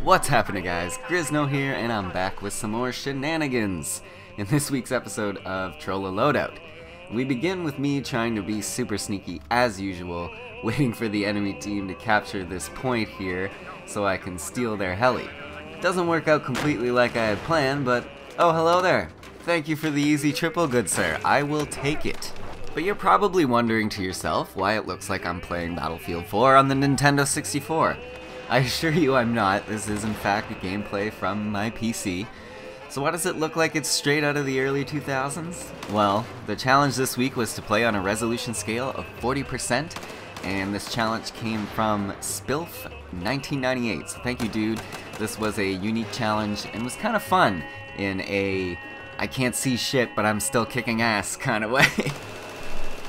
What's happening, guys? Griz here, and I'm back with some more shenanigans in this week's episode of TROLOLOADOUT. We begin with me trying to be super sneaky as usual, waiting for the enemy team to capture this point here so I can steal their heli. Doesn't work out completely like I had planned, but oh, hello there. Thank you for the easy triple, good sir. I will take it. But you're probably wondering to yourself why it looks like I'm playing Battlefield 4 on the Nintendo 64. I assure you I'm not. This is in fact a gameplay from my PC. So why does it look like it's straight out of the early 2000s? Well, the challenge this week was to play on a resolution scale of 40%, and this challenge came from Spilf 1998. So thank you, dude. This was a unique challenge and was kind of fun in a I can't see shit but I'm still kicking ass kind of way.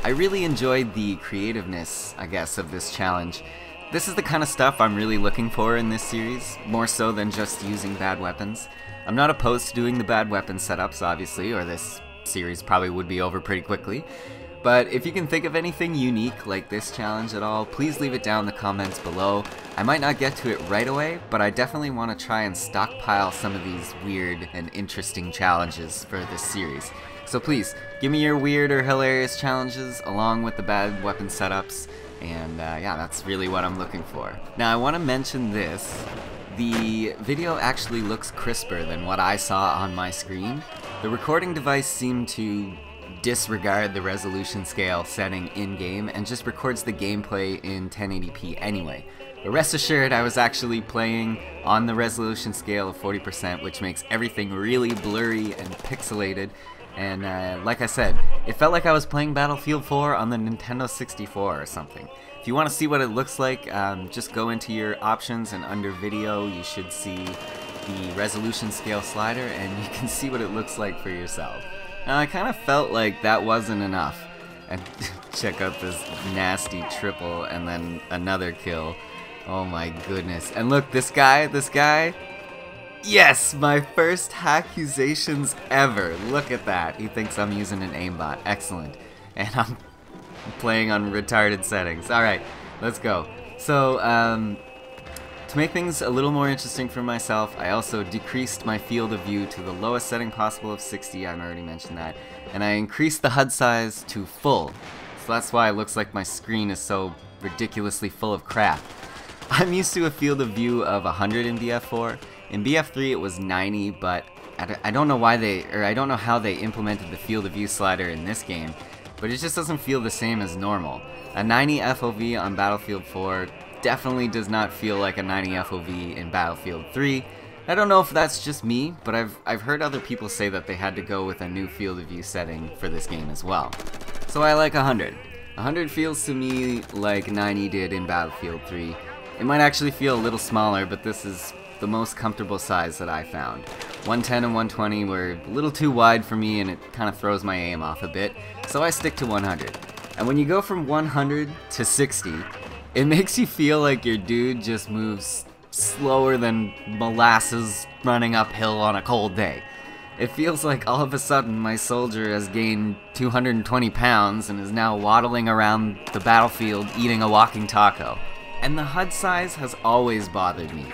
I really enjoyed the creativeness, I guess, of this challenge. This is the kind of stuff I'm really looking for in this series, more so than just using bad weapons. I'm not opposed to doing the bad weapon setups, obviously, or this series probably would be over pretty quickly. But if you can think of anything unique like this challenge at all, please leave it down in the comments below. I might not get to it right away, but I definitely want to try and stockpile some of these weird and interesting challenges for this series. So please, give me your weird or hilarious challenges along with the bad weapon setups. And yeah, that's really what I'm looking for. Now I want to mention this. The video actually looks crisper than what I saw on my screen. The recording device seemed to disregard the resolution scale setting in-game and just records the gameplay in 1080p anyway. But rest assured, I was actually playing on the resolution scale of 40%, which makes everything really blurry and pixelated. And like I said, it felt like I was playing Battlefield 4 on the Nintendo 64 or something. If you want to see what it looks like, just go into your options and under video you should see the resolution scale slider and you can see what it looks like for yourself. Now I kind of felt like that wasn't enough. And check out this nasty triple and then another kill. Oh my goodness. And look, this guy. Yes, my first accusations ever. Look at that. He thinks I'm using an aimbot. Excellent. And I'm playing on retarded settings. Alright, let's go. So, to make things a little more interesting for myself, I also decreased my field of view to the lowest setting possible of 60. I've already mentioned that. And I increased the HUD size to full. So that's why it looks like my screen is so ridiculously full of crap. I'm used to a field of view of 100 in BF4. In BF3 it was 90, but I don't know why I don't know how they implemented the field of view slider in this game, but it just doesn't feel the same as normal. A 90 FOV on Battlefield 4 definitely does not feel like a 90 FOV in Battlefield 3. I don't know if that's just me, but I've heard other people say that they had to go with a new field of view setting for this game as well. So I like 100. 100 feels to me like 90 did in Battlefield 3. It might actually feel a little smaller, but this is the most comfortable size that I found. 110 and 120 were a little too wide for me and it kind of throws my aim off a bit, so I stick to 100. And when you go from 100 to 60, it makes you feel like your dude just moves slower than molasses running uphill on a cold day. It feels like all of a sudden my soldier has gained 220 pounds and is now waddling around the battlefield eating a walking taco. And the HUD size has always bothered me.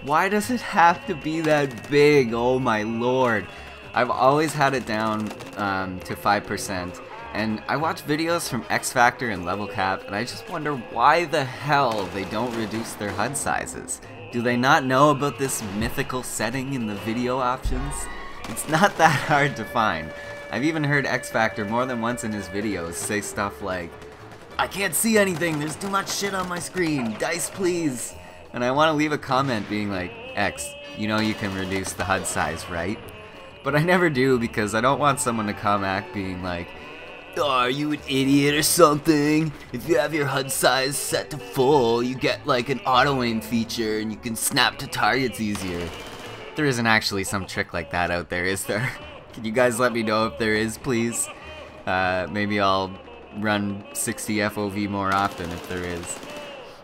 Why does it have to be that big? Oh my lord. I've always had it down to 5%, and I watch videos from X Factor and Level Cap, and I just wonder why the hell they don't reduce their HUD sizes. Do they not know about this mythical setting in the video options? It's not that hard to find. I've even heard X Factor more than once in his videos say stuff like, "I can't see anything, there's too much shit on my screen, dice please." And I want to leave a comment being like, X, you know you can reduce the HUD size, right? But I never do because I don't want someone to come back being like, "Oh, are you an idiot or something? If you have your HUD size set to full, you get like an auto aim feature and you can snap to targets easier." There isn't actually some trick like that out there, is there? Can you guys let me know if there is, please? Maybe I'll run 60 FOV more often if there is.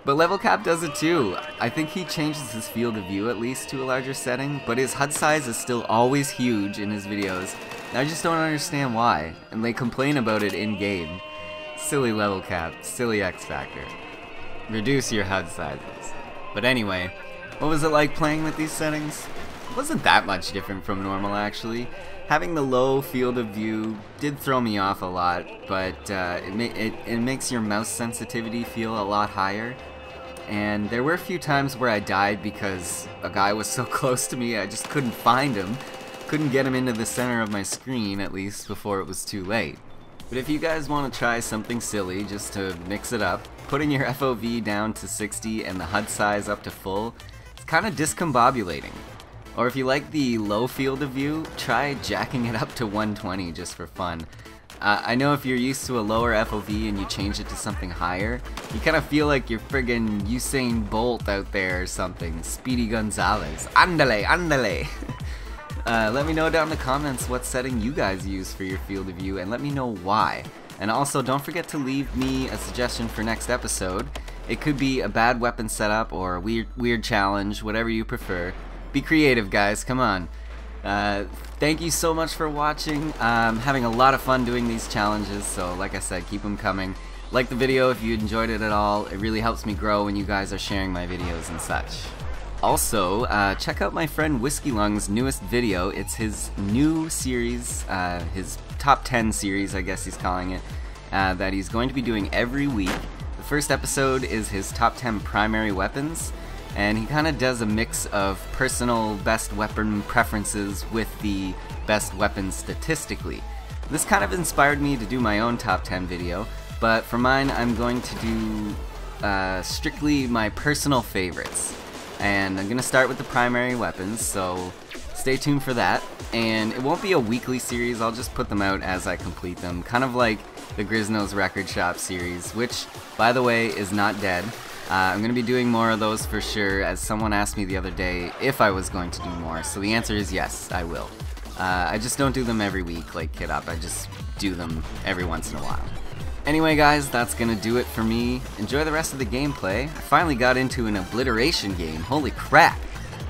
But Level Cap does it too. I think he changes his field of view at least to a larger setting, but his HUD size is still always huge in his videos. And I just don't understand why, and they complain about it in-game. Silly Level Cap, silly X Factor. reduce your HUD sizes. But anyway, what was it like playing with these settings? It wasn't that much different from normal actually. Having the low field of view did throw me off a lot, but it makes your mouse sensitivity feel a lot higher. And there were a few times where I died because a guy was so close to me I just couldn't find him. Couldn't get him into the center of my screen, at least, before it was too late. But if you guys want to try something silly just to mix it up, putting your FOV down to 60 and the HUD size up to full, it's kind of discombobulating. Or if you like the low field of view, try jacking it up to 120 just for fun. I know if you're used to a lower FOV and you change it to something higher, you kind of feel like you're friggin' Usain Bolt out there or something. Speedy Gonzalez. Andale, andale! Let me know down in the comments what setting you guys use for your field of view and let me know why. And also don't forget to leave me a suggestion for next episode. It could be a bad weapon setup or a weird challenge, whatever you prefer. Be creative, guys, come on. Thank you so much for watching. I'm having a lot of fun doing these challenges, so like I said, keep them coming. Like the video if you enjoyed it at all. It really helps me grow when you guys are sharing my videos and such. Also, check out my friend Whiskey Lung's newest video. It's his new series, his top 10 series, I guess he's calling it, that he's going to be doing every week. The first episode is his top 10 primary weapons, and he kind of does a mix of personal best weapon preferences with the best weapons statistically. This kind of inspired me to do my own top 10 video, but for mine I'm going to do strictly my personal favorites. And I'm going to start with the primary weapons, so stay tuned for that. And it won't be a weekly series, I'll just put them out as I complete them, kind of like the Grizno's Record Shop series, which, by the way, is not dead. I'm going to be doing more of those for sure, as someone asked me the other day if I was going to do more, so the answer is yes, I will. I just don't do them every week like Kid Up, I just do them every once in a while. Anyway guys, that's gonna do it for me. Enjoy the rest of the gameplay. I finally got into an obliteration game, holy crap!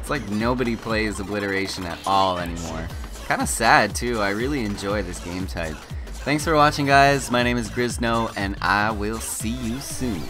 It's like nobody plays obliteration at all anymore. Kinda sad too, I really enjoy this game type. Thanks for watching guys, my name is Grizno, and I will see you soon.